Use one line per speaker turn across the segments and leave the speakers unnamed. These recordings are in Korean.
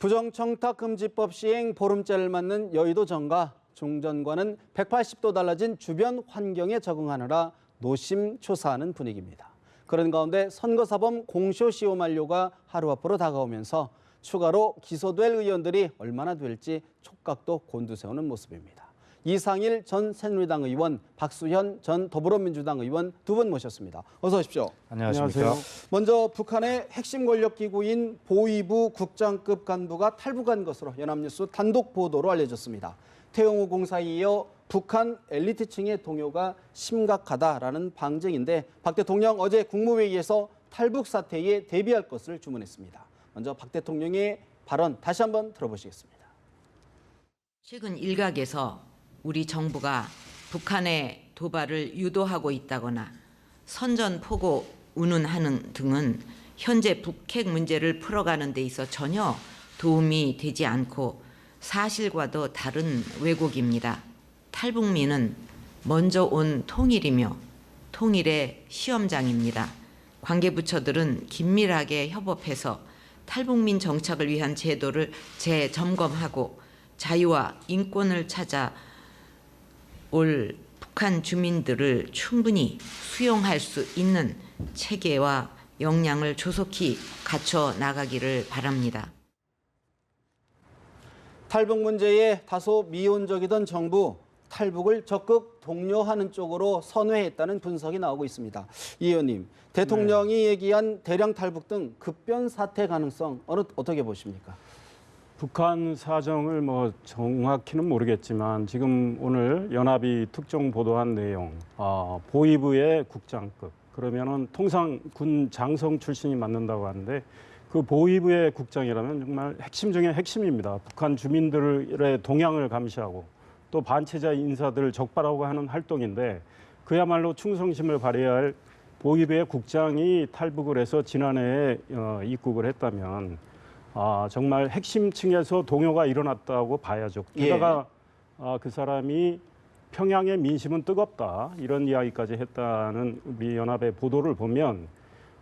부정청탁금지법 시행 보름째를 맞는 여의도 정가 중전과는 180도 달라진 주변 환경에 적응하느라 노심초사하는 분위기입니다. 그런 가운데 선거사범 공소시효 만료가 하루 앞으로 다가오면서 추가로 기소될 의원들이 얼마나 될지 촉각도 곤두세우는 모습입니다. 이상일 전 새누리당 의원, 박수현 전 더불어민주당 의원 두 분 모셨습니다. 어서 오십시오.
안녕하십니까.
먼저 북한의 핵심 권력기구인 보위부 국장급 간부가 탈북한 것으로 연합뉴스 단독 보도로 알려졌습니다. 태영호 공사에 이어 북한 엘리트층의 동요가 심각하다라는 방증인데 박 대통령 어제 국무회의에서 탈북 사태에 대비할 것을 주문했습니다. 먼저 박 대통령의 발언 다시 한번 들어보시겠습니다.
최근 일각에서 우리 정부가 북한의 도발을 유도하고 있다거나 선전포고 운운하는 등은 현재 북핵 문제를 풀어가는 데 있어 전혀 도움이 되지 않고 사실과도 다른 왜곡입니다. 탈북민은 먼저 온 통일이며 통일의 시험장입니다. 관계부처들은 긴밀하게 협업해서 탈북민 정착을 위한 제도를 재점검하고 자유와 인권을 찾아 올 북한 주민들을 충분히 수용할 수 있는 체계와 역량을 조속히 갖춰 나가기를 바랍니다.
탈북 문제에 다소 미온적이던 정부, 탈북을 적극 독려하는 쪽으로 선회했다는 분석이 나오고 있습니다. 이 의원님, 대통령이 얘기한 대량 탈북 등 급변 사태 가능성 어떻게 보십니까?
북한 사정을 정확히는 모르겠지만 지금 오늘 연합이 특종 보도한 내용, 보위부의 국장급, 그러면은 통상 군 장성 출신이 맡는다고 하는데 그 보위부의 국장이라면 정말 핵심 중에 핵심입니다. 북한 주민들의 동향을 감시하고 또 반체제 인사들을 적발하고 하는 활동인데 그야말로 충성심을 발휘해야 할 보위부의 국장이 탈북을 해서 지난해에 입국을 했다면 정말 핵심층에서 동요가 일어났다고 봐야죠. 게다가 그 사람이 평양의 민심은 뜨겁다 이런 이야기까지 했다는 우리 연합의 보도를 보면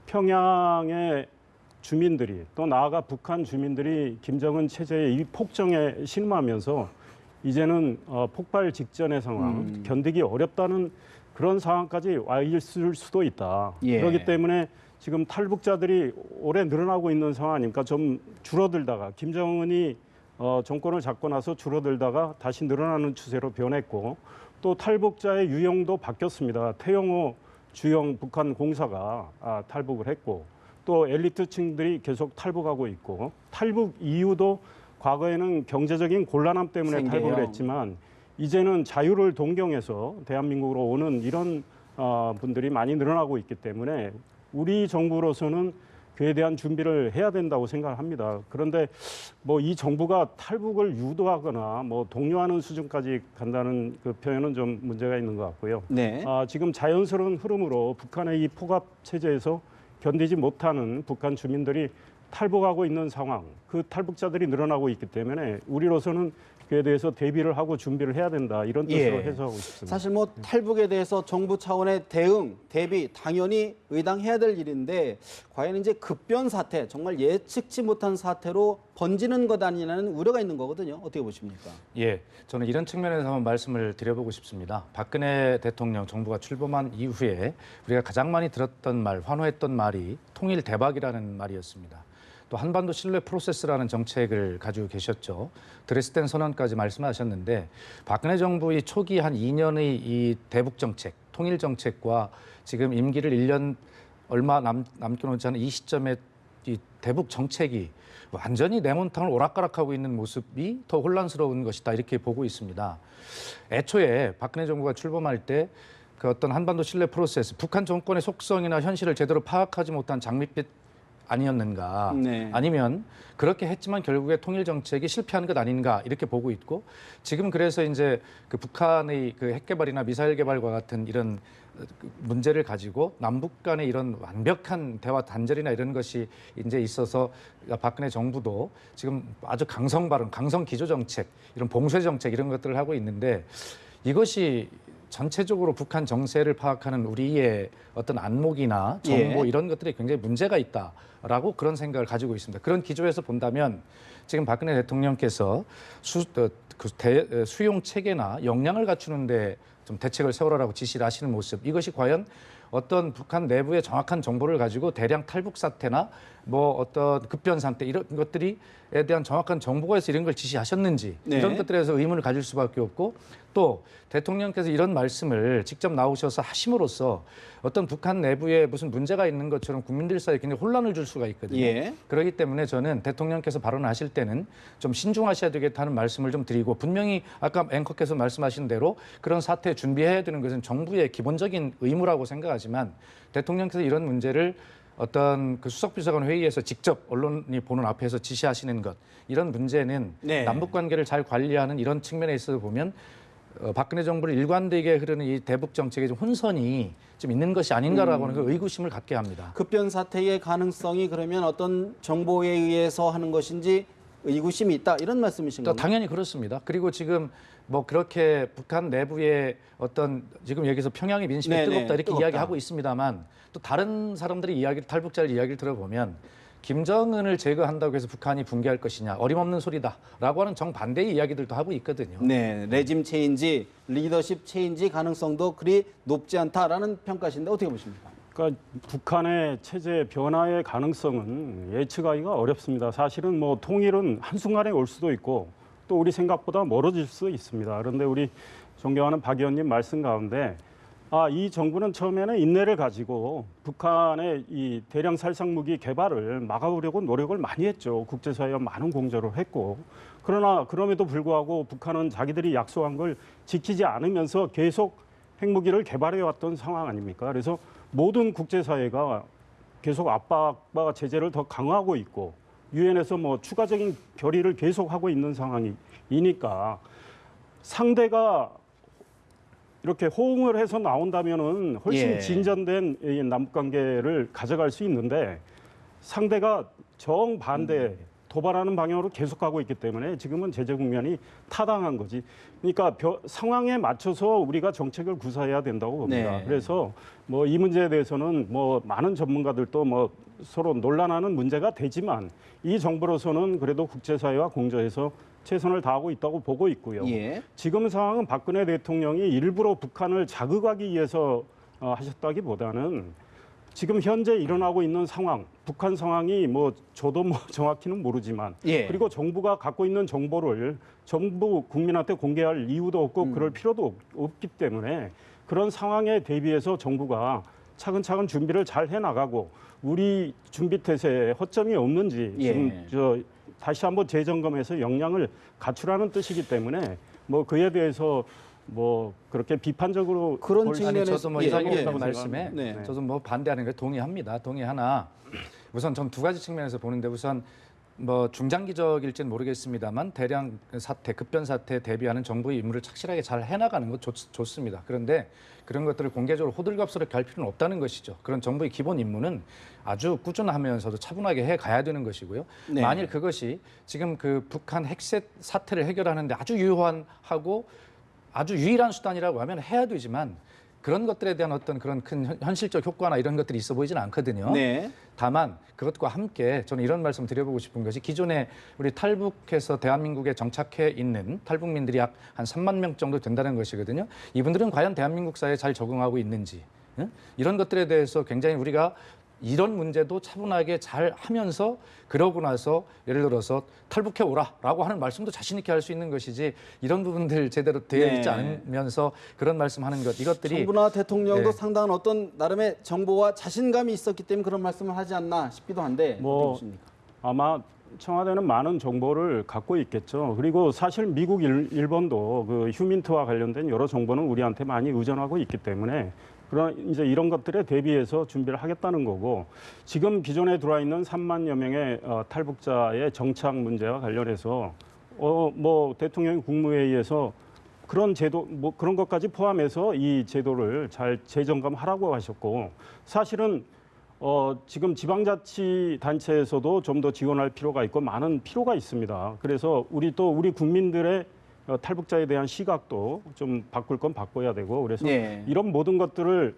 평양의 주민들이 또 나아가 북한 주민들이 김정은 체제의 이 폭정에 실망하면서 이제는 폭발 직전의 상황, 견디기 어렵다는 그런 상황까지 와 있을 수도 있다. 그렇기 때문에 지금 탈북자들이 오래 늘어나고 있는 상황 아닙니까? 좀 줄어들다가 김정은이 정권을 잡고 나서 줄어들다가 다시 늘어나는 추세로 변했고 또 탈북자의 유형도 바뀌었습니다. 태영호 주영 북한 공사가 탈북을 했고 또 엘리트층들이 계속 탈북하고 있고 탈북 이유도 과거에는 경제적인 곤란함 때문에 탈북을 했지만 이제는 자유를 동경해서 대한민국으로 오는 이런 분들이 많이 늘어나고 있기 때문에 우리 정부로서는 그에 대한 준비를 해야 된다고 생각합니다. 그런데 이 정부가 탈북을 유도하거나 독려하는 수준까지 간다는 그 표현은 좀 문제가 있는 것 같고요. 지금 자연스러운 흐름으로 북한의 이 포갑 체제에서 견디지 못하는 북한 주민들이 탈북하고 있는 상황, 그 탈북자들이 늘어나고 있기 때문에 우리로서는 그에 대해서 대비를 하고 준비를 해야 된다 이런 뜻으로 해석하고 싶습니다.
사실 탈북에 대해서 정부 차원의 대응, 대비 당연히 의당해야 될 일인데 과연 이제 급변 사태, 정말 예측치 못한 사태로 번지는 것 아니냐는 우려가 있는 거거든요. 어떻게 보십니까?
저는 이런 측면에서 한번 말씀을 드려보고 싶습니다. 박근혜 대통령 정부가 출범한 이후에 우리가 가장 많이 들었던 말, 환호했던 말이 통일 대박이라는 말이었습니다. 또 한반도 신뢰 프로세스라는 정책을 가지고 계셨죠. 드레스덴 선언까지 말씀하셨는데 박근혜 정부의 초기 한 2년의 이 대북 정책, 통일 정책과 지금 임기를 1년 얼마 남겨놓지 않은 이 시점에 이 대북 정책이 완전히 내몬탕을 오락가락하고 있는 모습이 더 혼란스러운 것이다 이렇게 보고 있습니다. 애초에 박근혜 정부가 출범할 때 그 어떤 한반도 신뢰 프로세스, 북한 정권의 속성이나 현실을 제대로 파악하지 못한 장밋빛 아니었는가, 아니면 그렇게 했지만 결국에 통일 정책이 실패한 것 아닌가 이렇게 보고 있고 지금 그래서 이제 그 북한의 그 핵 개발이나 미사일 개발과 같은 이런 문제를 가지고 남북 간의 이런 완벽한 대화 단절이나 이런 것이 이제 있어서 박근혜 정부도 지금 아주 강성 발언, 강성 기조 정책, 이런 봉쇄 정책 이런 것들을 하고 있는데 이것이 전체적으로 북한 정세를 파악하는 우리의 어떤 안목이나 정보
예.
이런 것들이 굉장히 문제가 있다라고 그런 생각을 가지고 있습니다. 그런 기조에서 본다면 지금 박근혜 대통령께서 수용 체계나 역량을 갖추는데 좀 대책을 세우라고 지시를 하시는 모습, 이것이 과연 어떤 북한 내부의 정확한 정보를 가지고 대량 탈북 사태나 뭐 어떤 급변 사태 이런 것들이에 대한 정확한 정보가 있어 이런 걸 지시하셨는지
네.
이런 것들에 대해서 의문을 가질 수밖에 없고, 또 대통령께서 이런 말씀을 직접 나오셔서 하심으로써 어떤 북한 내부에 무슨 문제가 있는 것처럼 국민들 사이에 굉장히 혼란을 줄 수가 있거든요.
예.
그렇기 때문에 저는 대통령께서 발언하실 때는 좀 신중하셔야 되겠다는 말씀을 좀 드리고, 분명히 아까 앵커께서 말씀하신 대로 그런 사태에 준비해야 되는 것은 정부의 기본적인 의무라고 생각하지만, 대통령께서 이런 문제를 어떤 그 수석비서관 회의에서 직접 언론이 보는 앞에서 지시하시는 것, 이런 문제는
네.
남북 관계를 잘 관리하는 이런 측면에 있어서 보면 박근혜 정부를 일관되게 흐르는 이 대북 정책의 좀 혼선이 좀 있는 것이 아닌가라고 하는 그 의구심을 갖게 합니다.
급변 사태의 가능성이 그러면 어떤 정보에 의해서 하는 것인지 의구심이 있다 이런 말씀이신가요?
당연히 그렇습니다. 그리고 지금 뭐 그렇게 북한 내부의 어떤 지금 여기서 평양의 민심이
네네,
뜨겁다 이렇게
뜨겁다.
이야기하고 있습니다만, 또 다른 사람들의 이야기를, 탈북자들 이야기를 들어보면 김정은을 제거한다고 해서 북한이 붕괴할 것이냐, 어림없는 소리다라고 하는 정반대의 이야기들도 하고 있거든요.
네, 레짐 체인지, 리더십 체인지 가능성도 그리 높지 않다라는 평가신데 어떻게 보십니까?
그러니까 북한의 체제 변화의 가능성은 예측하기가 어렵습니다. 사실은 뭐 통일은 한순간에 올 수도 있고 또 우리 생각보다 멀어질 수도 있습니다. 그런데 우리 존경하는 박 의원님 말씀 가운데 이 정부는 처음에는 인내를 가지고 북한의 이 대량 살상 무기 개발을 막아보려고 노력을 많이 했죠. 국제사회와 많은 공조를 했고, 그러나 그럼에도 불구하고 북한은 자기들이 약속한 걸 지키지 않으면서 계속 핵무기를 개발해 왔던 상황 아닙니까? 그래서 모든 국제사회가 계속 압박과 제재를 더 강화하고 있고 유엔에서 뭐 추가적인 결의를 계속하고 있는 상황이니까 상대가 이렇게 호응을 해서 나온다면은 훨씬
예.
진전된 이 남북 관계를 가져갈 수 있는데, 상대가 정반대 도발하는 방향으로 계속하고 있기 때문에 지금은 제재 국면이 타당한 거지. 그러니까 상황에 맞춰서 우리가 정책을 구사해야 된다고 봅니다.
네.
그래서 뭐 이 문제에 대해서는 뭐 많은 전문가들도 뭐 서로 논란하는 문제가 되지만, 이 정부로서는 그래도 국제사회와 공조해서 최선을 다하고 있다고 보고 있고요.
예.
지금 상황은 박근혜 대통령이 일부러 북한을 자극하기 위해서 하셨다기보다는 지금 현재 일어나고 있는 상황, 북한 상황이 뭐 저도 뭐 정확히는 모르지만,
예.
그리고 정부가 갖고 있는 정보를 전부 국민한테 공개할 이유도 없고 그럴 필요도 없기 때문에 그런 상황에 대비해서 정부가 차근차근 준비를 잘 해나가고, 우리 준비 태세에 허점이 없는지
예.
지금 다시 한번 재점검해서 역량을 갖추라는 뜻이기 때문에 뭐 그에 대해서 뭐 그렇게 비판적으로
그런
볼
측면에서-
수-
저도 뭐
예,
이상희
예.
의원 말씀에
네.
저도 뭐 반대하는 걸 동의합니다. 동의하나 우선 전 두 가지 측면에서 보는데, 우선 뭐 중장기적일지는 모르겠습니다만 대량 사태, 급변 사태에 대비하는 정부의 임무를 착실하게 잘 해나가는 것 좋습니다. 그런데 그런 것들을 공개적으로 호들갑스럽게 할 필요는 없다는 것이죠. 그런 정부의 기본 임무는 아주 꾸준하면서도 차분하게 해가야 되는 것이고요.
네.
만일 그것이 지금 그 북한 핵세 사태를 해결하는데 아주 유효하고 아주 유일한 수단이라고 하면 해야 되지만, 그런 것들에 대한 어떤 그런 큰 현실적 효과나 이런 것들이 있어 보이지는 않거든요.
네.
다만 그것과 함께 저는 이런 말씀 드려보고 싶은 것이, 기존에 우리 탈북해서 대한민국에 정착해 있는 탈북민들이 약 한 3만 명 정도 된다는 것이거든요. 이분들은 과연 대한민국 사회에 잘 적응하고 있는지, 이런 것들에 대해서 굉장히 우리가 이런 문제도 차분하게 잘 하면서, 그러고 나서 예를 들어서 탈북해 오라라고 하는 말씀도 자신 있게 할 수 있는 것이지, 이런 부분들 제대로 되어 있지
네.
않으면서 그런 말씀하는 것, 이것들이
정부나 대통령도
네.
상당한 어떤 나름의 정보와 자신감이 있었기 때문에 그런 말씀을 하지 않나 싶기도 한데
뭐
어떻게 보십니까?
아마 청와대는 많은 정보를 갖고 있겠죠. 그리고 사실 미국, 일본도 그 휴민트와 관련된 여러 정보는 우리한테 많이 의존하고 있기 때문에 그런 이제 이런 것들에 대비해서 준비를 하겠다는 거고, 지금 기존에 들어와 있는 3만여 명의 탈북자의 정착 문제와 관련해서 뭐 대통령이 국무회의에서 그런 제도 뭐 그런 것까지 포함해서 이 제도를 잘 재점검하라고 하셨고, 사실은 지금 지방자치단체에서도 좀 더 지원할 필요가 있고 많은 필요가 있습니다. 그래서 우리 국민들의 탈북자에 대한 시각도 좀 바꿀 건 바꿔야 되고 그래서
예.
이런 모든 것들을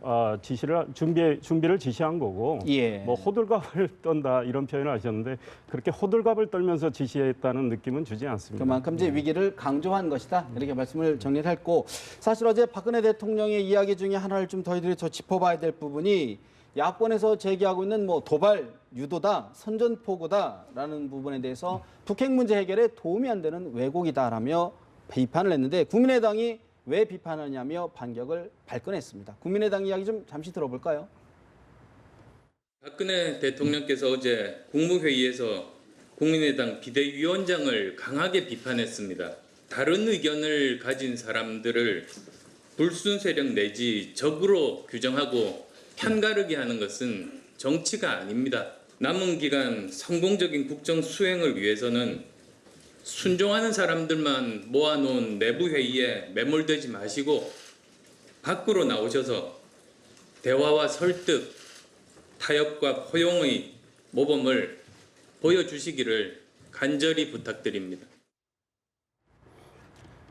준비를 지시한 거고
예.
뭐 호들갑을 떤다 이런 표현을 하셨는데 그렇게 호들갑을 떨면서 지시했다는 느낌은 주지 않습니다.
그만큼 이제 위기를 강조한 것이다. 이렇게 말씀을 정리를 했고 사실 어제 박근혜 대통령의 이야기 중에 하나를 좀 더이들이 더 짚어봐야 될 부분이 야권에서 제기하고 있는 뭐 도발, 유도다, 선전포고다라는 부분에 대해서 북핵 문제 해결에 도움이 안 되는 왜곡이다라며 비판을 했는데 국민의당이 왜 비판하냐며 반격을 발끈했습니다. 국민의당 이야기 좀 잠시 들어볼까요?
박근혜 대통령께서 어제 국무회의에서 국민의당 비대위원장을 강하게 비판했습니다. 다른 의견을 가진 사람들을 불순 세력 내지 적으로 규정하고 편가르게 하는 것은 정치가 아닙니다. 남은 기간 성공적인 국정 수행을 위해서는 순종하는 사람들만 모아놓은 내부 회의에 매몰되지 마시고 밖으로 나오셔서 대화와 설득, 타협과 포용의 모범을 보여주시기를 간절히 부탁드립니다.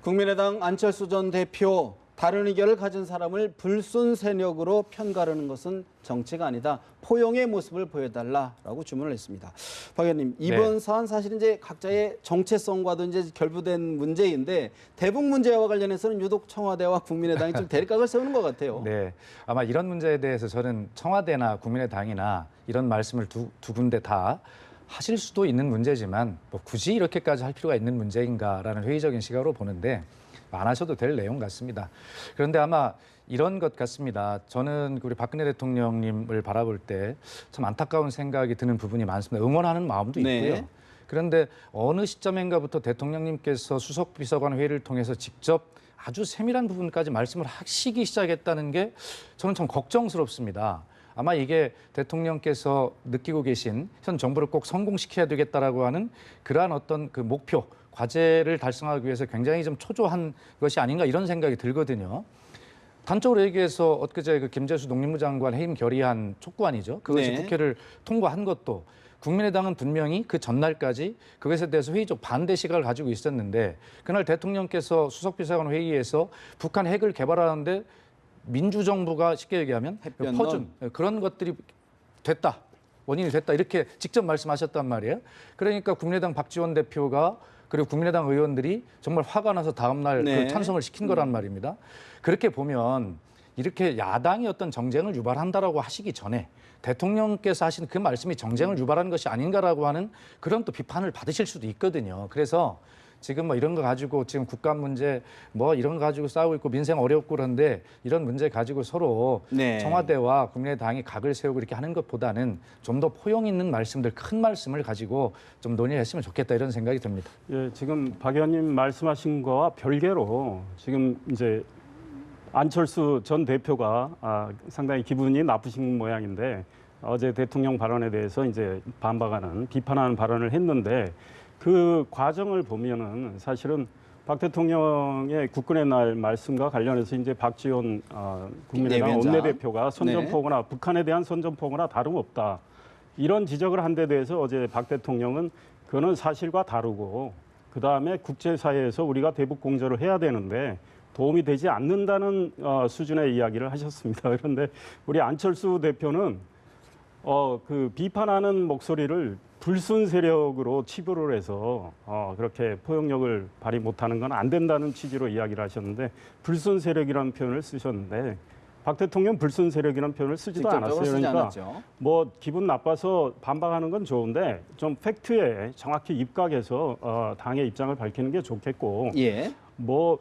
국민의당 안철수 전 대표 다른 의견을 가진 사람을 불순 세력으로 편가르는 것은 정치가 아니다. 포용의 모습을 보여달라라고 주문을 했습니다. 박 의원님, 이번
네.
사안 사실 이제 각자의 정체성과도 이제 결부된 문제인데 대북 문제와 관련해서는 유독 청와대와 국민의당이 좀 대립각을 세우는 것 같아요.
네, 아마 이런 문제에 대해서 저는 청와대나 국민의당이나 이런 말씀을 두 군데 다 하실 수도 있는 문제지만 뭐 굳이 이렇게까지 할 필요가 있는 문제인가라는 회의적인 시각으로 보는데 안 하셔도 될 내용 같습니다. 그런데 아마 이런 것 같습니다. 저는 우리 박근혜 대통령님을 바라볼 때 참 안타까운 생각이 드는 부분이 많습니다. 응원하는 마음도 있고요.
네.
그런데 어느 시점인가부터 대통령님께서 수석비서관 회의를 통해서 직접 아주 세밀한 부분까지 말씀을 하시기 시작했다는 게 저는 참 걱정스럽습니다. 아마 이게 대통령께서 느끼고 계신 현 정부를 꼭 성공시켜야 되겠다라고 하는 그러한 어떤 그 목표, 과제를 달성하기 위해서 굉장히 좀 초조한 것이 아닌가 이런 생각이 들거든요. 단적으로 얘기해서 엊그제 그 김재수 농림부 장관 해임 결의안 촉구안이죠. 그것이
네.
국회를 통과한 것도 국민의당은 분명히 그 전날까지 그것에 대해서 회의적 반대 시각을 가지고 있었는데 그날 대통령께서 수석비서관 회의에서 북한 핵을 개발하는데 민주정부가 쉽게 얘기하면
햇볕
퍼준 그런 것들이 됐다. 원인이 됐다. 이렇게 직접 말씀하셨단 말이에요. 그러니까 국민의당 박지원 대표가 그리고 국민의당 의원들이 정말 화가 나서 다음 날
네.
그 찬성을 시킨 거란 말입니다. 그렇게 보면 이렇게 야당이 어떤 정쟁을 유발한다라고 하시기 전에 대통령께서 하신 그 말씀이 정쟁을 유발하는 것이 아닌가라고 하는 그런 또 비판을 받으실 수도 있거든요. 그래서 지금 뭐 이런 거 가지고 지금 국감 문제 뭐 이런 거 가지고 싸우고 있고 민생 어렵고 그런데 이런 문제 가지고 서로
네.
청와대와 국민의당이 각을 세우고 이렇게 하는 것보다는 좀 더 포용 있는 말씀들, 큰 말씀을 가지고 좀 논의했으면 좋겠다 이런 생각이 듭니다.
예, 지금 박 의원님 말씀하신 거와 별개로 지금 이제 안철수 전 대표가 상당히 기분이 나쁘신 모양인데 어제 대통령 발언에 대해서 이제 반박하는 비판하는 발언을 했는데 그 과정을 보면은 사실은 박 대통령의 국군의 날 말씀과 관련해서 이제 박지원 국민의당
비대위원장.
원내대표가 선전포고나 북한에 대한 선전포고나 다름없다. 이런 지적을 한 데 대해서 어제 박 대통령은 그거는 사실과 다르고 그다음에 국제사회에서 우리가 대북 공조를 해야 되는데 도움이 되지 않는다는 수준의 이야기를 하셨습니다. 그런데 우리 안철수 대표는 그 비판하는 목소리를 불순 세력으로 치부를 해서 그렇게 포용력을 발휘 못하는 건 안 된다는 취지로 이야기를 하셨는데 불순 세력이라는 표현을 쓰셨는데 박 대통령 불순 세력이라는 표현을 쓰지도
직접적으로
않았어요.
쓰지
그러니까
않았죠.
뭐 기분 나빠서 반박하는 건 좋은데 좀 팩트에 정확히 입각해서 당의 입장을 밝히는 게 좋겠고
예.
뭐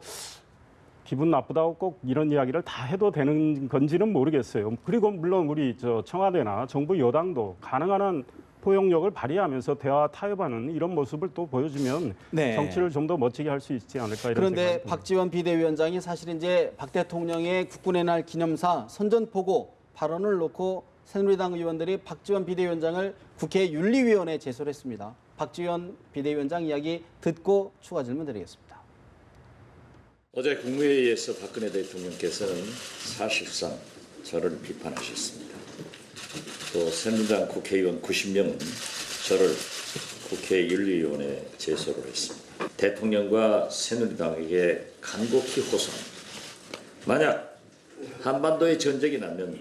기분 나쁘다고 꼭 이런 이야기를 다 해도 되는 건지는 모르겠어요. 그리고 물론 우리 청와대나 정부 여당도 가능한 한 포용력을 발휘하면서 대화 타협하는 이런 모습을 또 보여주면
네.
정치를 좀 더 멋지게 할 수 있지 않을까 이런
그런데
생각이 듭니다.
박지원 비대위원장이 사실 이제 박 대통령의 국군의 날 기념사 선전포고 발언을 놓고 새누리당 의원들이 박지원 비대위원장을 국회 윤리위원회에 제소를 했습니다. 박지원 비대위원장 이야기 듣고 추가 질문 드리겠습니다.
어제 국무회의에서 박근혜 대통령께서는 사실상 저를 비판하셨습니다. 또 새누리당 국회의원 90명은 저를 국회 윤리위원회에 제소를 했습니다. 대통령과 새누리당에게 간곡히 호소합니다. 만약 한반도의 전쟁이 나면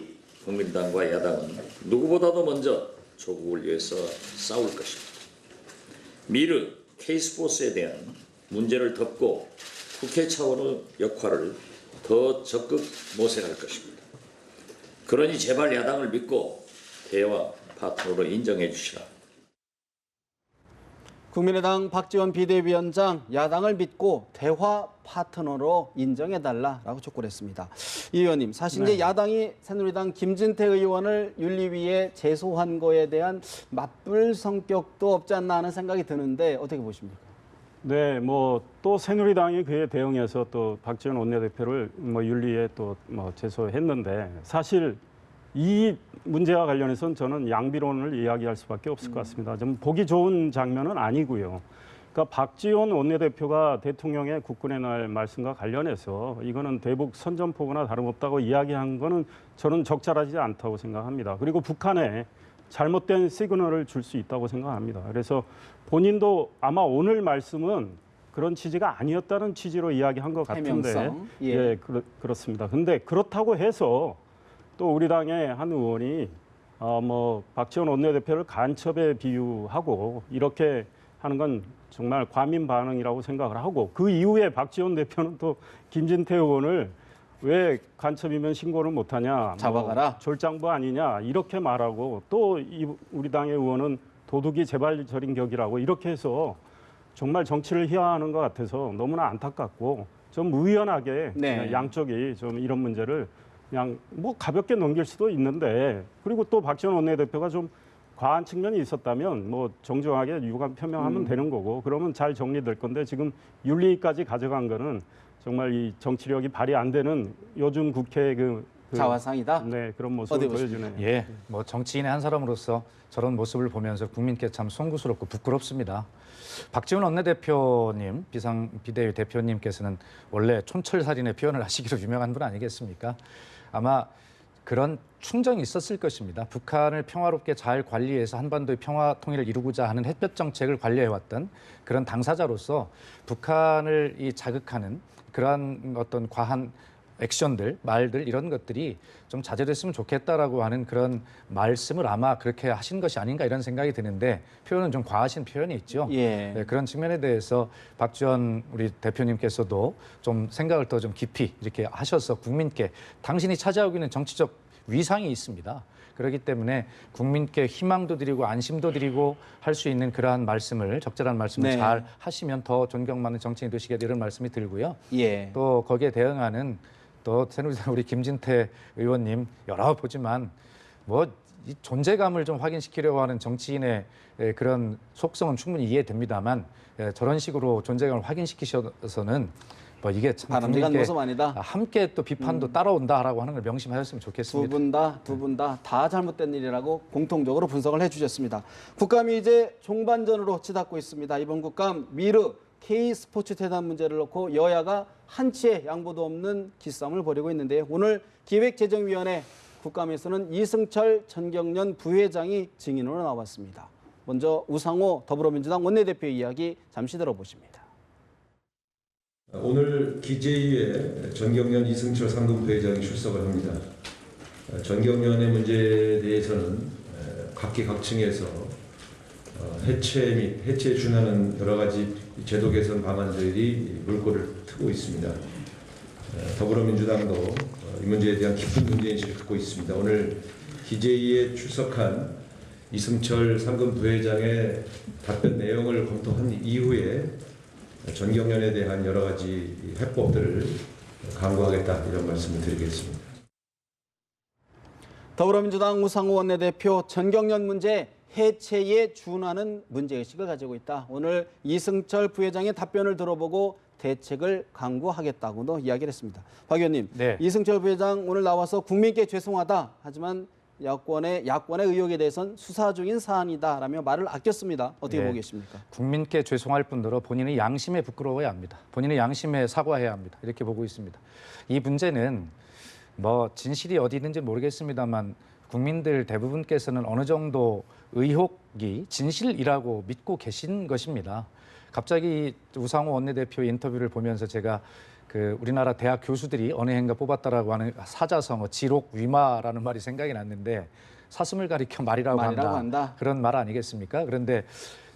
국민당과 야당은 누구보다도 먼저 조국을 위해서 싸울 것입니다. 미르 K스포츠에 대한 문제를 덮고 국회 차원의 역할을 더 적극 모색할 것입니다. 그러니 제발 야당을 믿고 대화 파트너로 인정해 주시라.
국민의당 박지원 비대위원장 야당을 믿고 대화 파트너로 인정해달라라고 촉구했습니다. 이 의원님, 사실 이제 야당이 새누리당 김진태 의원을 윤리위에 제소한 거에 대한 맞불 성격도 없지 않나 하는 생각이 드는데 어떻게 보십니까?
네, 뭐 또 새누리당이 그에 대응해서 또 박지원 원내대표를 뭐 윤리에 또 뭐 제소했는데 사실 이 문제와 관련해서는 저는 양비론을 이야기할 수밖에 없을 것 같습니다. 좀 보기 좋은 장면은 아니고요. 그러니까 박지원 원내대표가 대통령의 국군의 날 말씀과 관련해서 이거는 대북 선전포고나 다름없다고 이야기한 거는 저는 적절하지 않다고 생각합니다. 그리고 북한에 잘못된 시그널을 줄 수 있다고 생각합니다. 그래서 본인도 아마 오늘 말씀은 그런 취지가 아니었다는 취지로 이야기한 것 같은데,
해명성.
예, 그렇습니다. 근데 그렇다고 해서 또 우리 당의 한 의원이 뭐 박지원 원내대표를 간첩에 비유하고 이렇게 하는 건 정말 과민 반응이라고 생각을 하고, 그 이후에 박지원 대표는 또 김진태 의원을 왜 간첩이면 신고를 못하냐,
잡아가라.
뭐 졸장부 아니냐 이렇게 말하고, 또 우리 당의 의원은 도둑이 재발절인 격이라고 이렇게 해서 정말 정치를 희화하는 것 같아서 너무나 안타깝고, 좀 의연하게
네.
양쪽이 좀 이런 문제를 그냥 뭐 가볍게 넘길 수도 있는데, 그리고 또 박지원 원내대표가 좀 과한 측면이 있었다면 뭐 정중하게 유감 표명하면 되는 거고, 그러면 잘 정리될 건데 지금 윤리까지 가져간 거는 정말 이 정치력이 발휘 안 되는 요즘 국회 그
자화상이다.
네, 그런 모습을
어디
보여주네요.
예, 뭐 정치인의 한 사람으로서 저런 모습을 보면서 국민께 참 송구스럽고 부끄럽습니다. 박지원 원내대표님, 비대위 대표님께서는 원래 촌철살인의 표현을 하시기로 유명한 분 아니겠습니까? 아마 그런 충정이 있었을 것입니다. 북한을 평화롭게 잘 관리해서 한반도의 평화 통일을 이루고자 하는 햇볕 정책을 관리해왔던 그런 당사자로서 북한을 자극하는 그러한 어떤 과한 액션들, 말들 이런 것들이 좀 자제됐으면 좋겠다라고 하는 그런 말씀을 아마 그렇게 하신 것이 아닌가 이런 생각이 드는데, 표현은 좀 과하신 표현이 있죠.
예.
네, 그런 측면에 대해서 박지원 우리 대표님께서도 좀 생각을 더 좀 깊이 이렇게 하셔서 국민께 당신이 차지하고 있는 정치적 위상이 있습니다. 그렇기 때문에 국민께 희망도 드리고 안심도 드리고 할 수 있는 그러한 말씀을, 적절한 말씀을
네.
잘 하시면 더 존경받는 정치인이 되시겠다 이런 말씀이 들고요.
예.
또 거기에 대응하는 또 새누리당 우리 김진태 의원님 여러 보지만 뭐 이 존재감을 좀 확인시키려고 하는 정치인의 그런 속성은 충분히 이해됩니다만, 저런 식으로 존재감을 확인시키셔서는 뭐 이게 참
바람직한
국민께
모습 아니다.
함께 또 비판도 따라온다라고 하는 걸 명심하셨으면 좋겠습니다.
두 분 다 잘못된 일이라고 공통적으로 분석을 해주셨습니다. 국감이 이제 종반전으로 치닫고 있습니다. 이번 국감 미르 K스포츠 퇴단 문제를 놓고 여야가 한치의 양보도 없는 기싸움을 벌이고 있는데요. 오늘 기획재정위원회 국감에서는 이승철 전경련 부회장이 증인으로 나왔습니다. 먼저 우상호 더불어민주당 원내대표의 이야기 잠시 들어보십니다.
오늘 기재위에 전경련 이승철 상금부회장이 출석을 합니다. 전경련의 문제에 대해서는 각계각층에서 해체 및 해체에 준하는 여러 가지 제도 개선 방안들이 물꼬를 트고 있습니다. 더불어민주당도 이 문제에 대한 깊은 문제인식을 갖고 있습니다. 오늘 기재위에 출석한 이승철 상금부회장의 답변 내용을 검토한 이후에 전경련에 대한 여러 가지 해법들을 강구하겠다 이런 말씀을 드리겠습니다.
더불어민주당 우상호 원내대표 전경련 문제 해체에 준하는 문제의식을 가지고 있다. 오늘 이승철 부회장의 답변을 들어보고 대책을 강구하겠다고도 이야기를 했습니다. 박 의원님,
네.
이승철 부회장 오늘 나와서 국민께 죄송하다. 하지만 야권의 의혹에 대해서는 수사 중인 사안이다라며 말을 아꼈습니다. 어떻게
네.
보고 계십니까?
국민께 죄송할 뿐더러 본인의 양심에 부끄러워야 합니다. 본인의 양심에 사과해야 합니다. 이렇게 보고 있습니다. 이 문제는 뭐 진실이 어디 있는지 모르겠습니다만 국민들 대부분께서는 어느 정도 의혹이 진실이라고 믿고 계신 것입니다. 갑자기 우상호 원내대표 인터뷰를 보면서 제가 그 우리나라 대학 교수들이 어느 해인가 뽑았다라고 하는 사자성어 지록 위마라는 말이 생각이 났는데 사슴을 가리켜 말이라고 한다. 그런 말 아니겠습니까? 그런데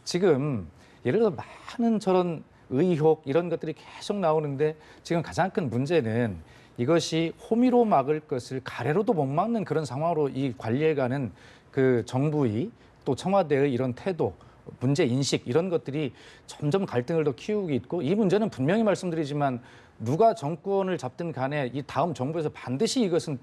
지금 예를 들어 많은 저런 의혹 이런 것들이 계속 나오는데 지금 가장 큰 문제는 이것이 호미로 막을 것을 가래로도 못 막는 그런 상황으로 이 관리해가는 그 정부의 또 청와대의 이런 태도, 문제 인식 이런 것들이 점점 갈등을 더 키우고 있고 이 문제는 분명히 말씀드리지만 누가 정권을 잡든 간에 이 다음 정부에서 반드시 이것은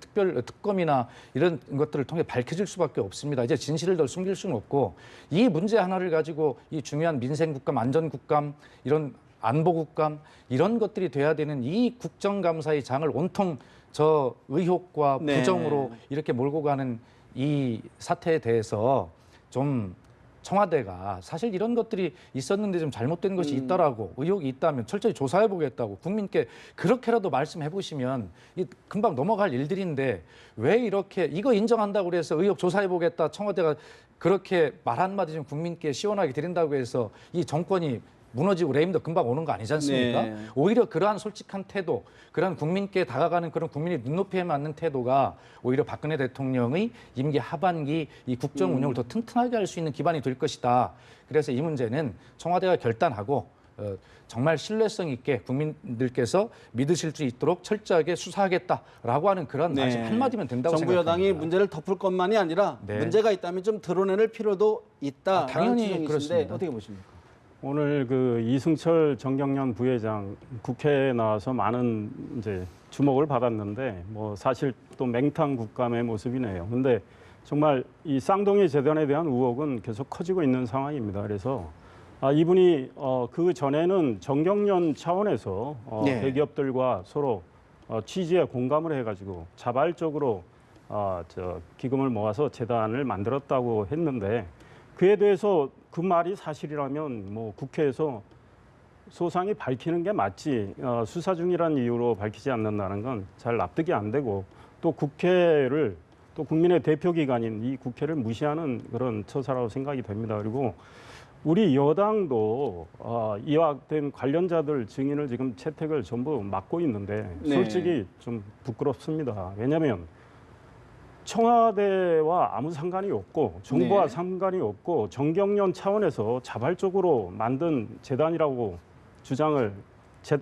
특검이나 이런 것들을 통해 밝혀질 수밖에 없습니다. 이제 진실을 더 숨길 수는 없고 이 문제 하나를 가지고 이 중요한 민생국감, 안전국감, 이런 안보국감 이런 것들이 돼야 되는 이 국정감사의 장을 온통 저 의혹과 부정으로 이렇게 몰고 가는 이 사태에 대해서 좀 청와대가 사실 이런 것들이 있었는데 좀 잘못된 것이 있다라고 의혹이 있다면 철저히 조사해 보겠다고 국민께 그렇게라도 말씀해 보시면 이 금방 넘어갈 일들인데 왜 이렇게 이거 인정한다고 그래서 의혹 조사해 보겠다 청와대가 그렇게 말 한마디 좀 국민께 시원하게 드린다고 해서 이 정권이 무너지고 레임도 금방 오는 거 아니지 않습니까?
네.
오히려 그러한 솔직한 태도, 그러한 국민께 다가가는 그런 국민의 눈높이에 맞는 태도가 오히려 박근혜 대통령의 임기 하반기 이 국정 운영을 더 튼튼하게 할 수 있는 기반이 될 것이다. 그래서 이 문제는 청와대가 결단하고 정말 신뢰성 있게 국민들께서 믿으실 수 있도록 철저하게 수사하겠다라고 하는 그런 말씀 한마디면 된다고
정부
생각합니다.
여당이 문제를 덮을 것만이 아니라 문제가 있다면 좀 드러낼 필요도 있다.
당연히 그렇습니다.
어떻게 보십니까?
오늘 그 이승철 정경련 부회장 국회에 나와서 많은 이제 주목을 받았는데 뭐 사실 또 맹탕 국감의 모습이네요. 근데 정말 이 쌍둥이 재단에 대한 의혹은 계속 커지고 있는 상황입니다. 그래서 이분이 그 전에는 정경련 차원에서 대기업들과 서로 취지에 공감을 해가지고 자발적으로 기금을 모아서 재단을 만들었다고 했는데 그에 대해서 그 말이 사실이라면 뭐 국회에서 소상히 밝히는 게 맞지 수사 중이라는 이유로 밝히지 않는다는 건 잘 납득이 안 되고 또 국회를 또 국민의 대표기관인 이 국회를 무시하는 그런 처사라고 생각이 됩니다. 그리고 우리 여당도 이와 된 관련자들 증인을 지금 채택을 전부 막고 있는데 솔직히 좀 부끄럽습니다. 왜냐하면 청와대와 아무 상관이 없고 정부와 상관이 없고 정경련 차원에서 자발적으로 만든 재단이라고 주장을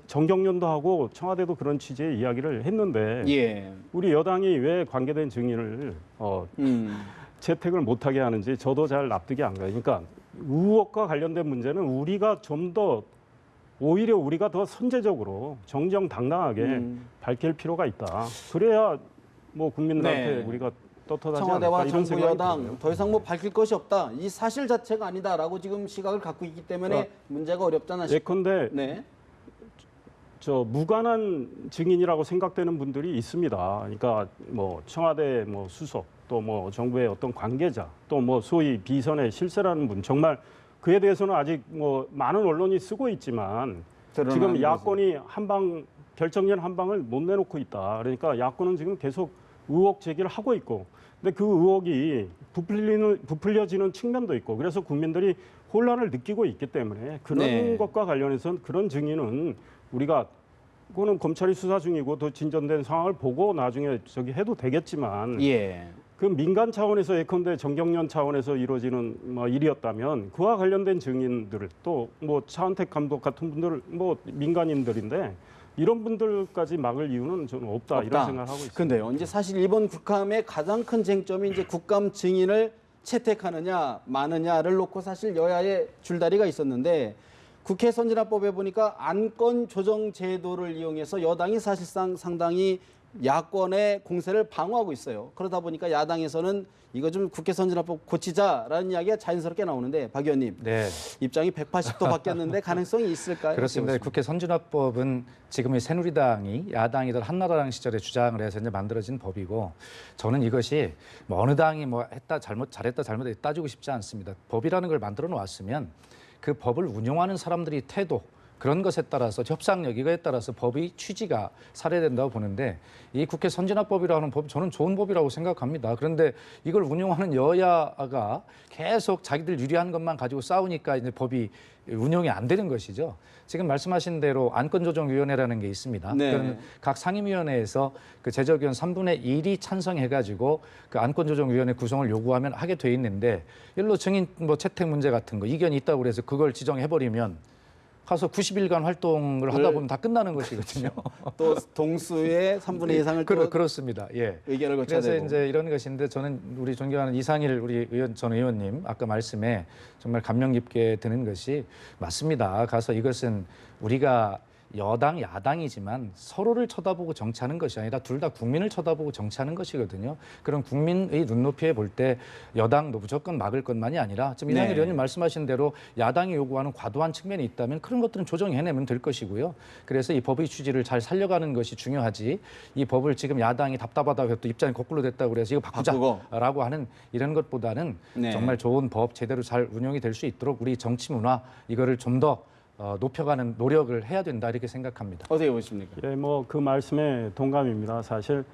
정경련도 하고 청와대도 그런 취지의 이야기를 했는데 우리 여당이 왜 관계된 증인을 채택을 못하게 하는지 저도 잘 납득이 안 가요. 그러니까 의혹과 관련된 문제는 우리가 좀 더 오히려 우리가 더 선제적으로 정정당당하게 밝힐 필요가 있다. 그래야 뭐 국민들한테 우리가 떳떳하지
청와대와
않을까 이런
정부
생각이
여당
들어요.
더 이상 뭐 밝힐 것이 없다. 이 사실 자체가 아니다라고 지금 시각을 갖고 있기 때문에 문제가 어렵잖아.
예컨대 저 무관한 증인이라고 생각되는 분들이 있습니다. 그러니까 뭐 청와대 뭐 수석 또 뭐 정부의 어떤 관계자 또 뭐 소위 비선의 실세라는 분 정말 그에 대해서는 아직 뭐 많은 언론이 쓰고 있지만 지금 야권이 결정된 한 방을 못 내놓고 있다. 그러니까 야권은 지금 계속 의혹 제기를 하고 있고, 근데 그 의혹이 부풀려지는 측면도 있고, 그래서 국민들이 혼란을 느끼고 있기 때문에 그런 것과 관련해서는 그런 증인은 우리가 그거는 검찰이 수사 중이고 더 진전된 상황을 보고 나중에 해도 되겠지만 그 민간 차원에서 예컨대 정경련 차원에서 이루어지는 뭐 일이었다면 그와 관련된 증인들 또 뭐 차은택 감독 같은 분들 뭐 민간인들인데 이런 분들까지 막을 이유는 저는 없다. 이런 생각을 하고 있습니다.
근데요, 이제 사실 이번 국감의 가장 큰 쟁점이 이제 국감 증인을 채택하느냐 마느냐를 놓고 사실 여야의 줄다리가 있었는데 국회 선진화법에 보니까 안건 조정 제도를 이용해서 여당이 사실상 상당히 야권의 공세를 방어하고 있어요. 그러다 보니까 야당에서는 이거 좀 국회 선진화법 고치자라는 이야기가 자연스럽게 나오는데 박 의원님 입장이 180도 바뀌었는데 가능성이 있을까요?
그렇습니다. 국회 선진화법은 지금의 새누리당이 야당이던 한나라당 시절에 주장을 해서 이제 만들어진 법이고 저는 이것이 뭐 어느 당이 뭐 했다 잘했다 따지고 싶지 않습니다. 법이라는 걸 만들어 놓았으면 그 법을 운용하는 사람들이 태도 그런 것에 따라서 협상력 이거에 따라서 법의 취지가 살해된다고 보는데 이 국회 선진화법이라는 법 저는 좋은 법이라고 생각합니다. 그런데 이걸 운용하는 여야가 계속 자기들 유리한 것만 가지고 싸우니까 이제 법이 운용이 안 되는 것이죠. 지금 말씀하신 대로 안건조정위원회라는 게 있습니다.
네.
그러면 각 상임위원회에서 그 제적의원 3분의 1이 찬성해가지고 그 안건조정위원회 구성을 요구하면 하게 돼 있는데 일로 증인 뭐 채택 문제 같은 거 이견이 있다고 그래서 그걸 지정해버리면 가서 90일간 활동을 하다 보면 다 끝나는 것이거든요.
또 동수의 3분의 2상을 또
그렇습니다. 예.
의견을 거쳐야
그래서
되고.
이제 이런 것인데 저는 우리 존경하는 이상일 우리 전 의원님 아까 말씀에 정말 감명 깊게 드는 것이 맞습니다. 가서 이것은 우리가 여당, 야당이지만 서로를 쳐다보고 정치하는 것이 아니라 둘 다 국민을 쳐다보고 정치하는 것이거든요. 그런 국민의 눈높이에 볼 때 여당도 무조건 막을 것만이 아니라 지금 이상일 의원님 말씀하신 대로 야당이 요구하는 과도한 측면이 있다면 그런 것들은 조정해내면 될 것이고요. 그래서 이 법의 취지를 잘 살려가는 것이 중요하지 이 법을 지금 야당이 답답하다고 해서 또 입장이 거꾸로 됐다고 그래서 이거 바꾸자라고 하는 이런 것보다는
네.
정말 좋은 법 제대로 잘 운영이 될 수 있도록 우리 정치 문화 이거를 좀 더 높여가는 노력을 해야 된다 이렇게 생각합니다.
어떻게 보십니까?
예, 뭐 그 말씀에 동감입니다. 사실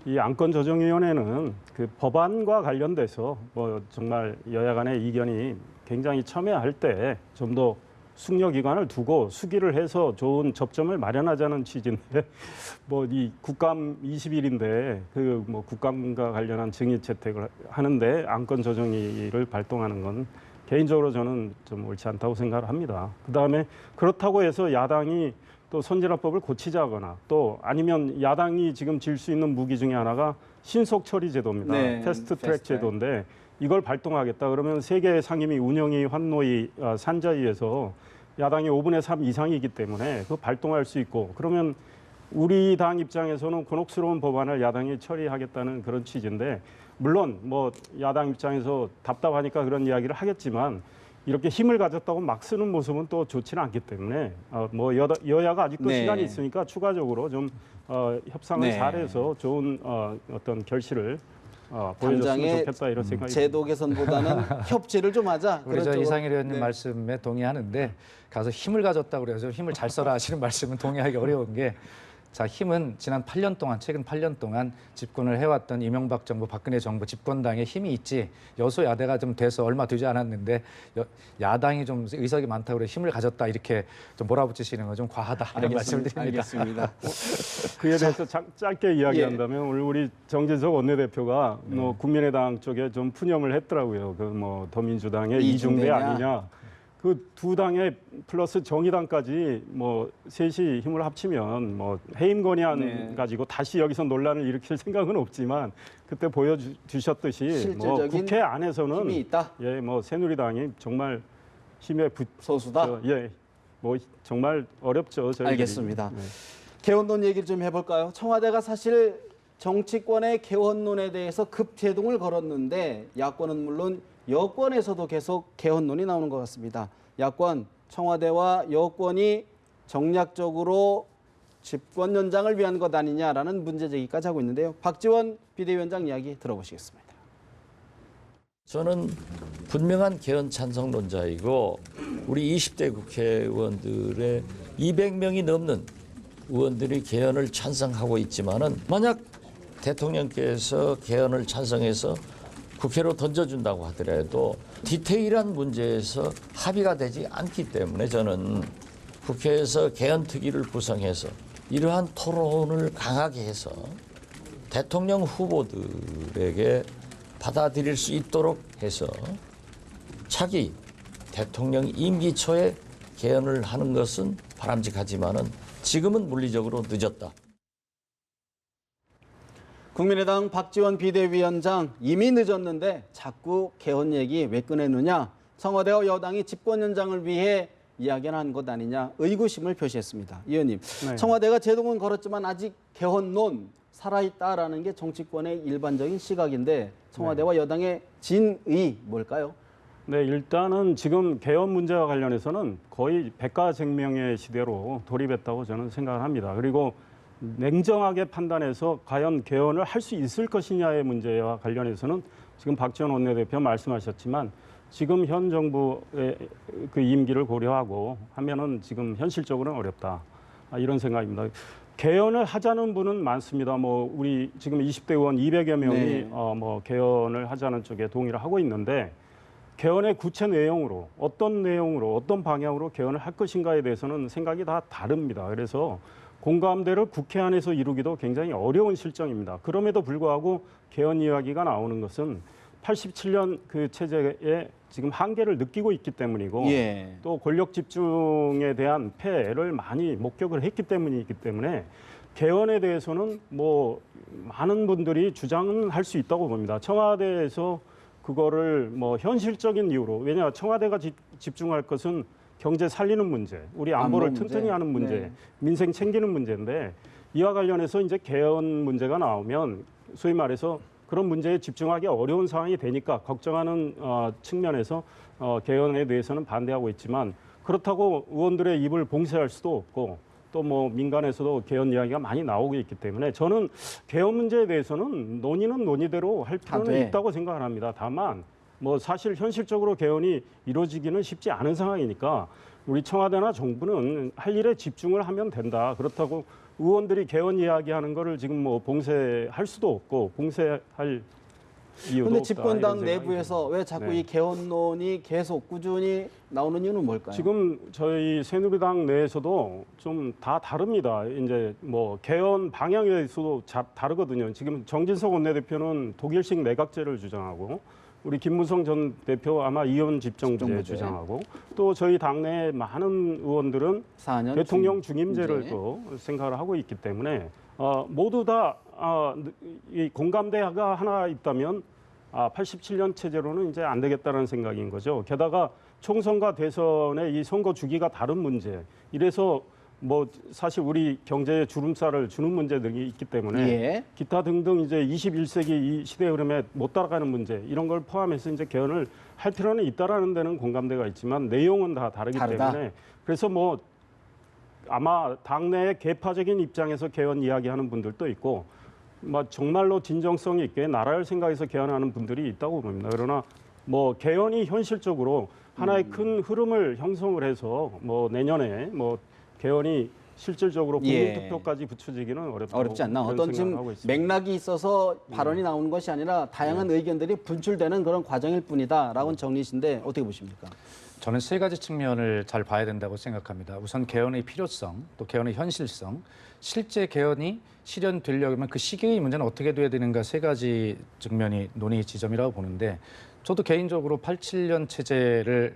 이 안건조정위원회는 그 법안과 관련돼서 뭐 정말 여야 간의 이견이 굉장히 첨예할 때 좀 더 숙려 기간을 두고 수기를 해서 좋은 접점을 마련하자는 취지인데 뭐 이 국감 20일인데 그 뭐 국감과 관련한 증인 채택을 하는데 안건조정위를 발동하는 건 개인적으로 저는 좀 옳지 않다고 생각을 합니다. 그다음에 그렇다고 해서 야당이 또 선진화법을 고치자거나 또 아니면 야당이 지금 질 수 있는 무기 중에 하나가 신속 처리 제도입니다.
네,
패스트 트랙
패스트 트랙.
제도인데 이걸 발동하겠다 그러면 세계 상임위 운영위 환노위 산자위에서 야당이 5분의 3 이상이기 때문에 그 발동할 수 있고 그러면 우리 당 입장에서는 곤혹스러운 법안을 야당이 처리하겠다는 그런 취지인데 물론 뭐 야당 입장에서 답답하니까 그런 이야기를 하겠지만 이렇게 힘을 가졌다고 막 쓰는 모습은 또 좋지는 않기 때문에 뭐 여야가 아직도
네.
시간이 있으니까 추가적으로 좀 협상을
네.
잘해서 좋은 어떤 결실을 보여줬으면
당장의
좋겠다 이런 생각이
제도 개선보다는 협치를 좀 하자.
우리 저
쪽으로.
이상일 의원님
네.
말씀에 동의하는데 가서 힘을 가졌다고 그래서 힘을 잘 써라 하시는 말씀은 동의하기 어려운 게 자, 힘은 지난 8년 동안 최근 8년 동안 집권을 해왔던 이명박 정부, 박근혜 정부 집권당의 힘이 있지 여소야대가 좀 돼서 얼마 되지 않았는데 야당이 좀 의석이 많다고 그래 힘을 가졌다 이렇게 좀 몰아붙이시는 건 좀 과하다 이런 말씀을 드립니다.
알겠습니다.
그에 대해서 짧게 이야기한다면 우리 정진석 원내대표가 뭐 국민의당 쪽에 좀 푸념을 했더라고요. 그 뭐 더민주당의 이중대
이중대냐?
아니냐. 그 두 당에 플러스 정의당까지 뭐 셋이 힘을 합치면 뭐 해임 건의안
네.
가지고 다시 여기서 논란을 일으킬 생각은 없지만 그때 보여주셨듯이 뭐
실질적인
국회 안에서는
힘이 있다.
예, 뭐 새누리당이 정말 힘에
소수다.
뭐 정말 어렵죠. 저희들이.
알겠습니다.
네.
개헌론 얘기를 좀 해볼까요? 청와대가 사실 정치권의 개헌론에 대해서 급제동을 걸었는데 야권은 물론 여권에서도 계속 개헌론이 나오는 것 같습니다. 야권, 청와대와 여권이 정략적으로 집권 연장을 위한 것 아니냐라는 문제 제기까지 하고 있는데요. 박지원 비대위원장 이야기 들어보시겠습니다.
저는 분명한 개헌 찬성론자이고 우리 20대 국회의원들의 200명이 넘는 의원들이 개헌을 찬성하고 있지만은 만약 대통령께서 개헌을 찬성해서 국회로 던져준다고 하더라도 디테일한 문제에서 합의가 되지 않기 때문에 저는 국회에서 개헌특위를 구성해서 이러한 토론을 강하게 해서 대통령 후보들에게 받아들일 수 있도록 해서 차기 대통령 임기 초에 개헌을 하는 것은 바람직하지만은 지금은 물리적으로 늦었다.
국민의당 박지원 비대위원장 이미 늦었는데 자꾸 개헌 얘기 왜 꺼내느냐. 청와대와 여당이 집권 연장을 위해 이야기한 것 아니냐 의구심을 표시했습니다. 의원님,
네.
청와대가 제동은 걸었지만 아직 개헌론 살아있다라는 게 정치권의 일반적인 시각인데 청와대와 여당의 진의 뭘까요?
네, 일단은 지금 개헌 문제와 관련해서는 거의 백가쟁명의 시대로 돌입했다고 저는 생각을 합니다. 그리고 냉정하게 판단해서 과연 개헌을 할 수 있을 것이냐의 문제와 관련해서는 지금 박지원 원내대표 말씀하셨지만 지금 현 정부의 그 임기를 고려하고 하면은 지금 현실적으로는 어렵다. 이런 생각입니다. 개헌을 하자는 분은 많습니다. 뭐 우리 지금 20대 의원 200여 명이
네.
뭐 개헌을 하자는 쪽에 동의를 하고 있는데 개헌의 구체 내용으로 어떤 방향으로 개헌을 할 것인가에 대해서는 생각이 다 다릅니다. 그래서 공감대를 국회 안에서 이루기도 굉장히 어려운 실정입니다. 그럼에도 불구하고 개헌 이야기가 나오는 것은 87년 그 체제에 지금 한계를 느끼고 있기 때문이고
예.
또 권력 집중에 대한 폐해를 많이 목격을 했기 때문이기 때문에 개헌에 대해서는 뭐 많은 분들이 주장은 할 수 있다고 봅니다. 청와대에서 그거를 뭐 현실적인 이유로 왜냐 청와대가 집중할 것은 경제 살리는 문제, 우리 안보를
안보 문제.
튼튼히 하는 문제,
네.
민생 챙기는 문제인데 이와 관련해서 이제 개헌 문제가 나오면 소위 말해서 그런 문제에 집중하기 어려운 상황이 되니까 걱정하는 측면에서 개헌에 대해서는 반대하고 있지만 그렇다고 의원들의 입을 봉쇄할 수도 없고 또 뭐 민간에서도 개헌 이야기가 많이 나오고 있기 때문에 저는 개헌 문제에 대해서는 논의는 논의대로 할 필요는
돼.
있다고 생각을 합니다. 다만 뭐 사실 현실적으로 개헌이 이루어지기는 쉽지 않은 상황이니까 우리 청와대나 정부는 할 일에 집중을 하면 된다. 그렇다고 의원들이 개헌 이야기하는 거를 지금 뭐 봉쇄할 수도 없고 봉쇄할 이유도
그런데
없다.
집권당
이런 생각이
내부에서 왜 자꾸
네.
이 개헌론이 계속 꾸준히 나오는 이유는 뭘까요?
지금 저희 새누리당 내에서도 좀 다 다릅니다. 이제 뭐 개헌 방향에 대해서도 다르거든요. 지금 정진석 원내대표는 독일식 내각제를 주장하고 우리 김무성 전 대표 아마 이원 집정제
집정부제.
주장하고 또 저희 당내 많은 의원들은
4년
대통령 중임제를
중임제.
또 생각을 하고 있기 때문에 모두 다 이 공감대가 하나 있다면 87년 체제로는 이제 안 되겠다는 생각인 거죠. 게다가 총선과 대선의 이 선거 주기가 다른 문제. 이래서 뭐 사실 우리 경제에 주름살을 주는 문제들이 있기 때문에
예.
기타 등등 이제 21세기 이 시대 흐름에 못 따라가는 문제 이런 걸 포함해서 이제 개헌을 할 필요는 있다라는 데는 공감대가 있지만 내용은 다 다르기
다르다.
때문에 그래서 뭐 아마 당내의 개파적인 입장에서 개헌 이야기하는 분들도 있고 뭐 정말로 진정성 있게 나라를 생각해서 개헌하는 분들이 있다고 봅니다. 그러나 뭐 개헌이 현실적으로 하나의 큰 흐름을 형성을 해서 뭐 내년에 뭐 개헌이 실질적으로
예.
국민투표까지 붙여지기는
어렵지 않나.
그런
어떤
생각을
지금
하고 있습니다.
맥락이 있어서 발언이 나오는 것이 아니라 다양한 의견들이 분출되는 그런 과정일 뿐이다라고는 정리신데 어떻게 보십니까?
저는 세 가지 측면을 잘 봐야 된다고 생각합니다. 우선 개헌의 필요성, 또 개헌의 현실성, 실제 개헌이 실현되려면 그 시기의 문제는 어떻게 돼야 되는가 세 가지 측면이 논의 지점이라고 보는데 저도 개인적으로 87년 체제를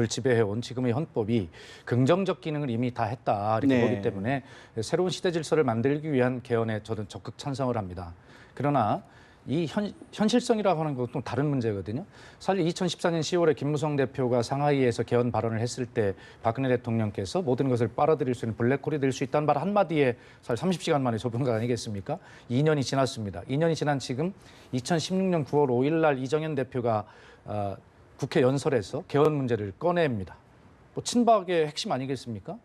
지배해온 지금의 헌법이 긍정적 기능을 이미 다 했다 이렇게
네.
보기 때문에 새로운 시대 질서를 만들기 위한 개헌에 저는 적극 찬성을 합니다. 그러나 이 현실성이라고 하는 것도 다른 문제거든요. 사실 2014년 10월에 김무성 대표가 상하이에서 개헌 발언을 했을 때 박근혜 대통령께서 모든 것을 빨아들일 수 있는 블랙홀이 될 수 있다는 말 한마디에 사실 30시간 만에 접은 거 아니겠습니까? 2년이 지났습니다. 2년이 지난 지금 2016년 9월 5일 날 이정현 대표가 국회 연설에서 개헌 문제를 꺼냅니다. 뭐 친박의 핵심 아니겠습니까?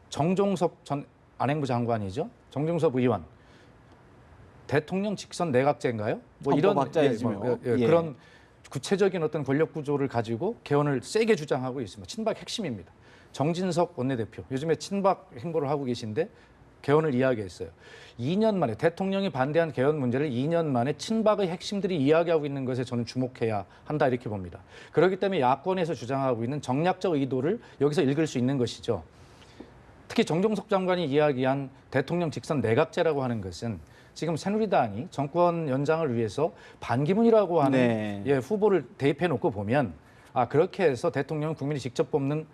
정종섭 전 안행부 장관이죠. 정종섭 의원. 대통령 직선 내각제인가요? 뭐 이런
헌법학자이지요. 예.
그런 구체적인 어떤 권력 구조를 가지고 개헌을 세게 주장하고 있습니다. 친박 핵심입니다. 정진석 원내대표 요즘에 친박 행보를 하고 계신데 개헌을 이야기했어요. 2년 만에 대통령이 반대한 개헌 문제를 2년 만에 친박의 핵심들이 이야기하고 있는 것에 저는 주목해야 한다 이렇게 봅니다. 그렇기 때문에 야권에서 주장하고 있는 정략적 의도를 여기서 읽을 수 있는 것이죠. 특히 정종석 장관이 이야기한 대통령 직선 내각제라고 하는 것은 지금 새누리당이 정권 연장을 위해서 반기문이라고 하는
네.
후보를 대입해 놓고 보면 그렇게 해서 대통령은 국민이 직접 뽑는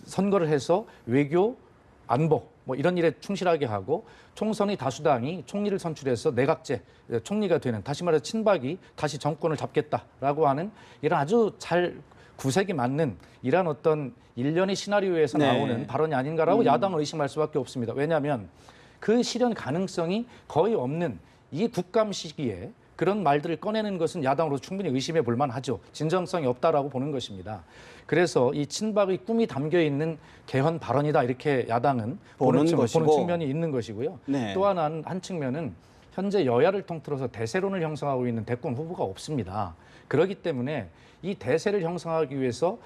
선거를 해서 외교, 안보 뭐 이런 일에 충실하게 하고 총선의 다수당이 총리를 선출해서 내각제 총리가 되는 다시 말해서 친박이 다시 정권을 잡겠다라고 하는 이런 아주 잘 구색이 맞는 이런 어떤 일련의 시나리오에서
네.
나오는 발언이 아닌가라고 야당은 의심할 수밖에 없습니다. 왜냐하면 그 실현 가능성이 거의 없는 이 국감 시기에 그런 말들을 꺼내는 것은 야당으로 충분히 의심해 볼 만하죠. 진정성이 없다라고 보는 것입니다. 그래서 이 친박의 꿈이 담겨 있는 개헌 발언이다 이렇게 야당은 보는
것이고.
측면이 있는 것이고요.
네.
또 한 측면은 현재 여야를 통틀어서 대세론을 형성하고 있는 대권 후보가 없습니다. 그렇기 때문에 이 대세를 형성하기 위해서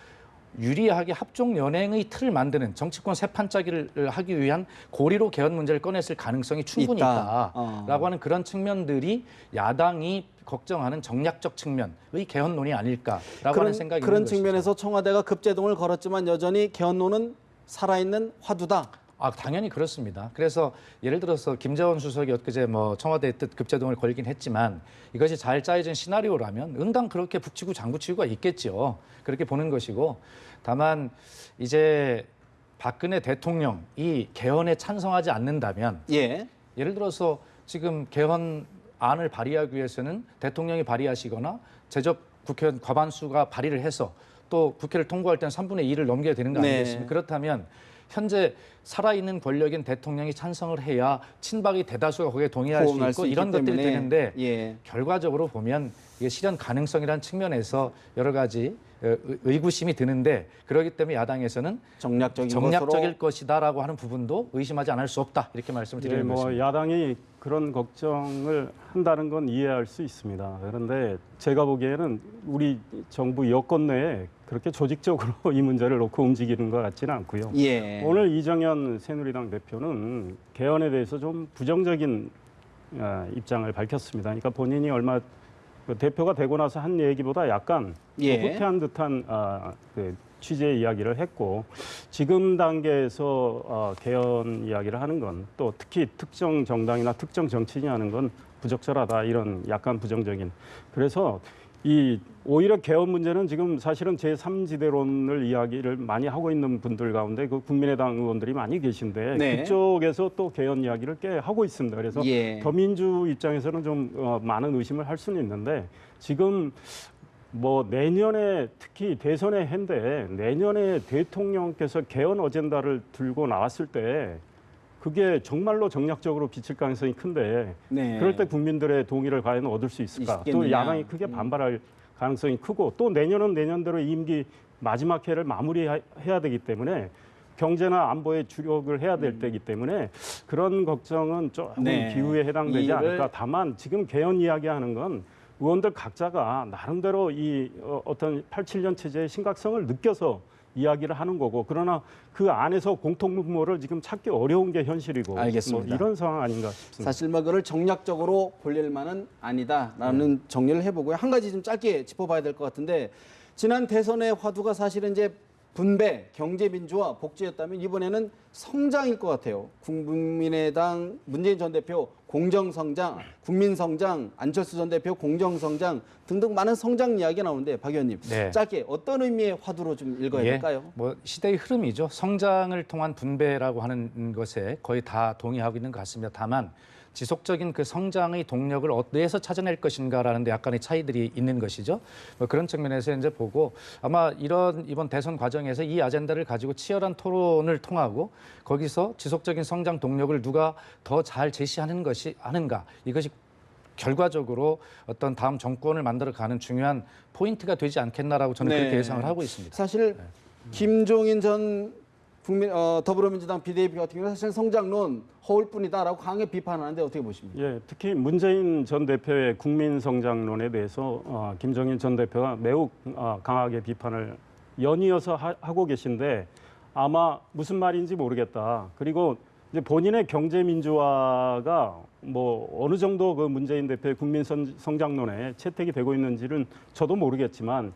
유리하게 합종 연행의 틀을 만드는 정치권 세판짜기를 하기 위한 고리로 개헌 문제를 꺼냈을 가능성이 충분히 있다라고 하는 그런 측면들이 야당이 걱정하는 정략적 측면의 개헌론이 아닐까라고 하는 생각이
그런
있는 것이죠.
측면에서 청와대가 급제동을 걸었지만 여전히 개헌론은 살아있는 화두다.
당연히 그렇습니다. 그래서 예를 들어서 김재원 수석이 엊그제 청와대의 뜻 급제동을 걸긴 했지만 이것이 잘 짜여진 시나리오라면 응당 그렇게 북치고 장구치고가 있겠죠. 그렇게 보는 것이고 다만 이제 박근혜 대통령이 개헌에 찬성하지 않는다면 예를 들어서 지금 개헌안을 발의하기 위해서는 대통령이 발의하시거나 제적 국회의원 과반수가 발의를 해서 또 국회를 통과할 때는 3분의 2를 넘겨야 되는 거 아니겠습니까? 그렇다면 현재 살아있는 권력인 대통령이 찬성을 해야 친박이 대다수가 거기에 동의할 수 있고 이런 것들이 되는데 결과적으로 보면 이게 실현 가능성이라는 측면에서 여러 가지 의구심이 드는데 그렇기 때문에 야당에서는 정략적일 것이다라고 하는 부분도 의심하지 않을 수 없다 이렇게 말씀을 드리는 것입니다.
야당이 그런 걱정을 한다는 건 이해할 수 있습니다. 그런데 제가 보기에는 우리 정부 여권 내에 그렇게 조직적으로 이 문제를 놓고 움직이는 것 같지는 않고요. 오늘 이정현 새누리당 대표는 개헌에 대해서 좀 부정적인 입장을 밝혔습니다. 그러니까 본인이 얼마 대표가 되고 나서 한 얘기보다 약간 후퇴한 듯한 그 취지의 이야기를 했고 지금 단계에서 개헌 이야기를 하는 건 또 특히 특정 정당이나 특정 정치인이 하는 건 부적절하다 이런 약간 부정적인 그래서 오히려 개헌 문제는 지금 사실은 제3지대론을 이야기를 많이 하고 있는 분들 가운데 그 국민의당 의원들이 많이 계신데 그쪽에서 또 개헌 이야기를 꽤 하고 있습니다. 그래서 더민주 입장에서는 좀 많은 의심을 할 수는 있는데 지금 내년에 특히 대선의 해인데 내년에 대통령께서 개헌 어젠다를 들고 나왔을 때 그게 정말로 정략적으로 비칠 가능성이 큰데 그럴 때 국민들의 동의를 과연 얻을 수 있을까? 또 야당이 크게 반발할 가능성이 크고 또 내년은 내년대로 임기 마지막 해를 마무리해야 되기 때문에 경제나 안보에 주력을 해야 될 때이기 때문에 그런 걱정은 조금 기후에 해당되지 않을까. 다만 지금 개헌 이야기하는 건 의원들 각자가 나름대로 이 어떤 87년 체제의 심각성을 느껴서 이야기를 하는 거고 그러나 그 안에서 공통분모를 지금 찾기 어려운 게 현실이고
알겠습니다.
이런 상황 아닌가 싶습니다.
사실 그거를 정략적으로 볼릴 만은 아니다라는 정리를 해보고요. 한 가지 좀 짧게 짚어봐야 될 것 같은데 지난 대선의 화두가 사실은 이제 분배, 경제민주화, 복지였다면 이번에는 성장일 것 같아요. 국민의당 문재인 전 대표 공정성장, 국민성장, 안철수 전 대표 공정성장 등등 많은 성장 이야기가 나오는데 박 의원님 짧게 어떤 의미의 화두로 좀 읽어야 될까요?
시대의 흐름이죠. 성장을 통한 분배라고 하는 것에 거의 다 동의하고 있는 것 같습니다. 다만 지속적인 그 성장의 동력을 어디에서 찾아낼 것인가라는 데 약간의 차이들이 있는 것이죠. 그런 측면에서 이제 보고 아마 이번 대선 과정에서 이 아젠다를 가지고 치열한 토론을 통하고 거기서 지속적인 성장 동력을 누가 더 잘 제시하는 것이 아는가 이것이 결과적으로 어떤 다음 정권을 만들어가는 중요한 포인트가 되지 않겠나라고 저는 그렇게 예상을 하고 있습니다.
사실 김종인 전 더불어민주당 비대위원 같은 경우는 사실 성장론 허울뿐이다라고 강하게 비판하는데 어떻게 보십니까?
특히 문재인 전 대표의 국민성장론에 대해서 김종인 전 대표가 매우 강하게 비판을 연이어서 하고 계신데 아마 무슨 말인지 모르겠다. 그리고 이제 본인의 경제민주화가 어느 정도 그 문재인 대표의 국민성장론에 채택이 되고 있는지는 저도 모르겠지만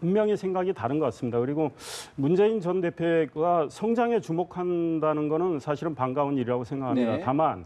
분명히 생각이 다른 것 같습니다. 그리고 문재인 전 대표가 성장에 주목한다는 것은 사실은 반가운 일이라고 생각합니다. 다만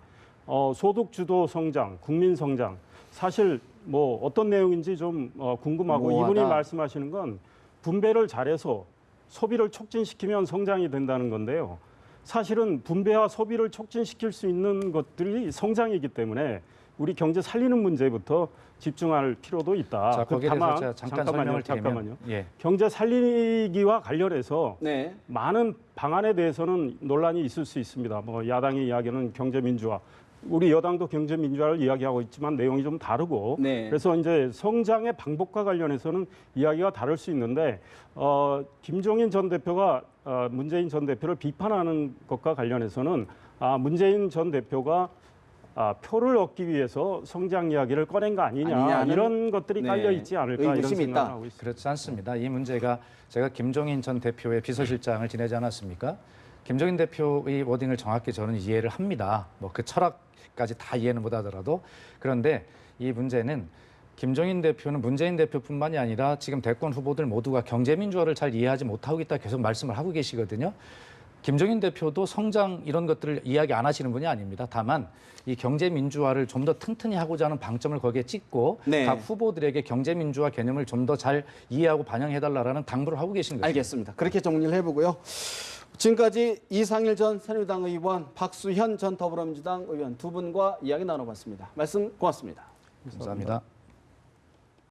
소득 주도 성장, 국민 성장 사실 어떤 내용인지 좀 궁금하고 이분이 말씀하시는 건 분배를 잘해서 소비를 촉진시키면 성장이 된다는 건데요. 사실은 분배와 소비를 촉진시킬 수 있는 것들이 성장이기 때문에 우리 경제 살리는 문제부터 집중할 필요도 있다.
자, 거기에 대해서 제가 잠깐만요.
경제 살리기와 관련해서 많은 방안에 대해서는 논란이 있을 수 있습니다. 야당이 이야기하는 경제 민주화, 우리 여당도 경제 민주화를 이야기하고 있지만 내용이 좀 다르고 그래서 이제 성장의 방법과 관련해서는 이야기가 다를 수 있는데 김종인 전 대표가 문재인 전 대표를 비판하는 것과 관련해서는 문재인 전 대표가 표를 얻기 위해서 성장 이야기를 꺼낸 거 아니냐
아니냐는,
이런 것들이
네,
깔려 있지 않을까 이런
의구심이
생각을
있다.
하고 있습니다.
그렇지 않습니다. 이 문제가 제가 김종인 전 대표의 비서실장을 지내지 않았습니까? 김종인 대표의 워딩을 정확히 저는 이해를 합니다. 뭐 그 철학까지 다 이해는 못하더라도 그런데 이 문제는 김종인 대표는 문재인 대표뿐만이 아니라 지금 대권 후보들 모두가 경제민주화를 잘 이해하지 못하고 있다 계속 말씀을 하고 계시거든요. 김종인 대표도 성장 이런 것들을 이야기 안 하시는 분이 아닙니다. 다만 이 경제민주화를 좀 더 튼튼히 하고자 하는 방점을 거기에 찍고
네.
각 후보들에게 경제민주화 개념을 좀 더 잘 이해하고 반영해달라는 당부를 하고 계신 거죠.
알겠습니다. 그렇게 정리를 해보고요. 지금까지 이상일 전 새누리당 의원, 박수현 전 더불어민주당 의원 두 분과 이야기 나눠봤습니다. 말씀 고맙습니다.
감사합니다.